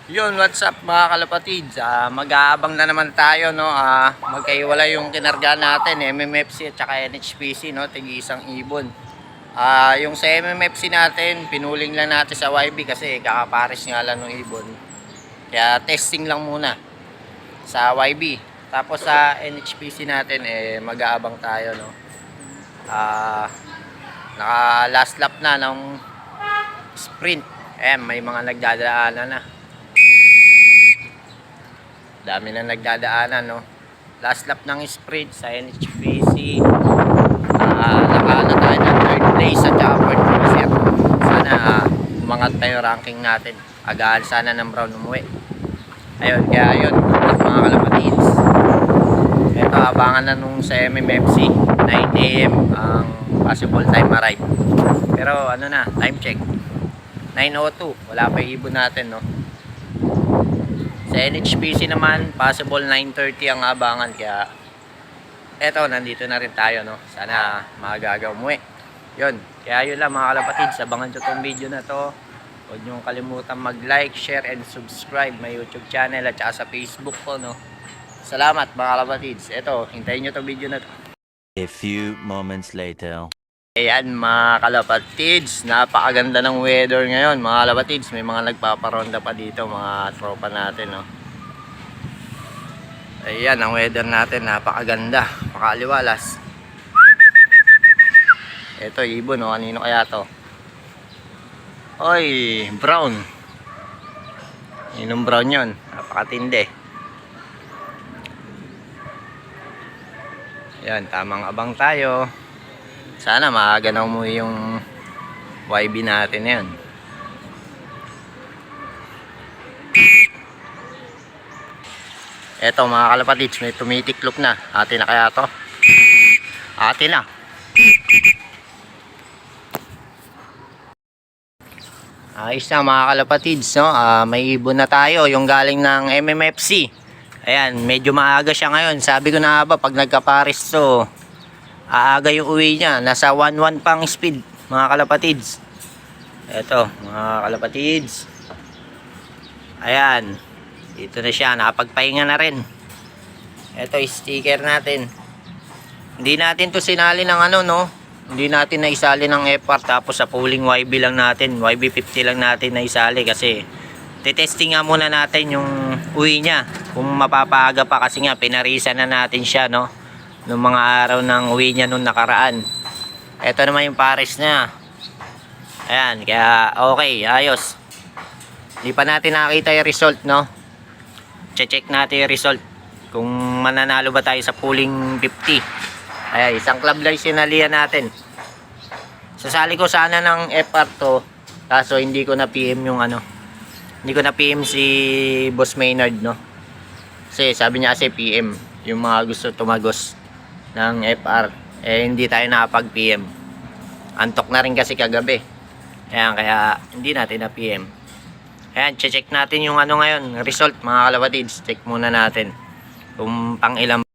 Yun, what's up mga kalapatids? Mag-aabang na naman tayo, no? Magkaiwala yung kinarga natin, MMFC at saka NHPC, no? Tigi isang ibon. Yung sa MMFC natin, pinuling lang natin sa YB kasi kakapares nga lang ng ibon. Kaya testing lang muna sa YB. Tapos sa NHPC natin, mag-aabang tayo, no? Naka last lap na ng sprint. May mga nagdadaanan na. Dami na nagdadaanan, no? Last lap ng sprint sa NHPC. Nakaano tayo ng third place at saka fourth place. Sana umangat tayo ranking natin. Agahan sana ng Brown umuwi. Ayun, kaya yun, mga kalapatids. Ito, abangan na nung sa MMFC 9 AM ang possible time arrive. Pero ano na, time check 9:02, wala pa yung ibon natin, no? Sa NHPC naman, possible 9:30 ang abangan. Kaya eto, nandito na rin tayo, no? Sana magagaw umuwi. Yun, kaya yun lang mga kalapatids. Abangan nyo tong video na to. Huwag nyo kalimutan mag-like, share, and subscribe my YouTube channel at saka sa Facebook ko, no? Salamat mga kalapatids. Eto, hintayin nyo tong video na to. A few moments later. Ayan mga kalapatids, napakaganda ng weather ngayon mga kalapatids. May mga nagpaparonda pa dito, mga tropa natin, no? Ayan ang weather natin, napakaganda, pakaliwalas. Ito ibon, no? Kanino kaya to? Oy, brown. Inong brown yun, napakatindi. Ayan, tamang abang tayo. Sana maaganaw mo yung YB natin yan. Eto mga kalapatids, may tumitiklop na. Atin na kaya to? Atin na. Ayos na mga kalapatids, no? May ibon na tayo, yung galing ng MMFC. Ayan, medyo maaga siya ngayon. Sabi ko na ba, pag nagkapares to, aaga yung uwi niya. Nasa 1-1 pang speed mga kalapatids. Eto mga kalapatids. Ayan, dito na siya, nakapagpahinga na rin. Eto sticker natin. Hindi natin to sinali ng ano, no? Hindi natin naisali ng FR. Tapos sa pooling YB lang natin, YB 50 lang natin naisali. Kasi titesting nga muna natin yung uwi niya, kung mapapaaga pa. Kasi nga pinarisan na natin siya, no? Nung mga araw ng uwi niya nung nakaraan. Ito naman yung pares niya. Ayan, kaya okay, ayos. Hindi pa natin nakita yung result, no? Check natin yung result kung mananalo ba tayo sa pooling 50. Ayan, isang club lang sinalihan natin. Sasali ko sana ng FR to, kaso hindi ko na PM yung ano, hindi ko na PM si Boss Maynard, no? Kasi sabi niya kasi PM yung mga gusto tumagos ng FR, hindi tayo nakapag-PM. Antok na rin kasi kagabi. Ayan, kaya hindi natin na PM. Ayan, check natin yung ano ngayon, result mga kalapatids. Check muna natin kung pang ilang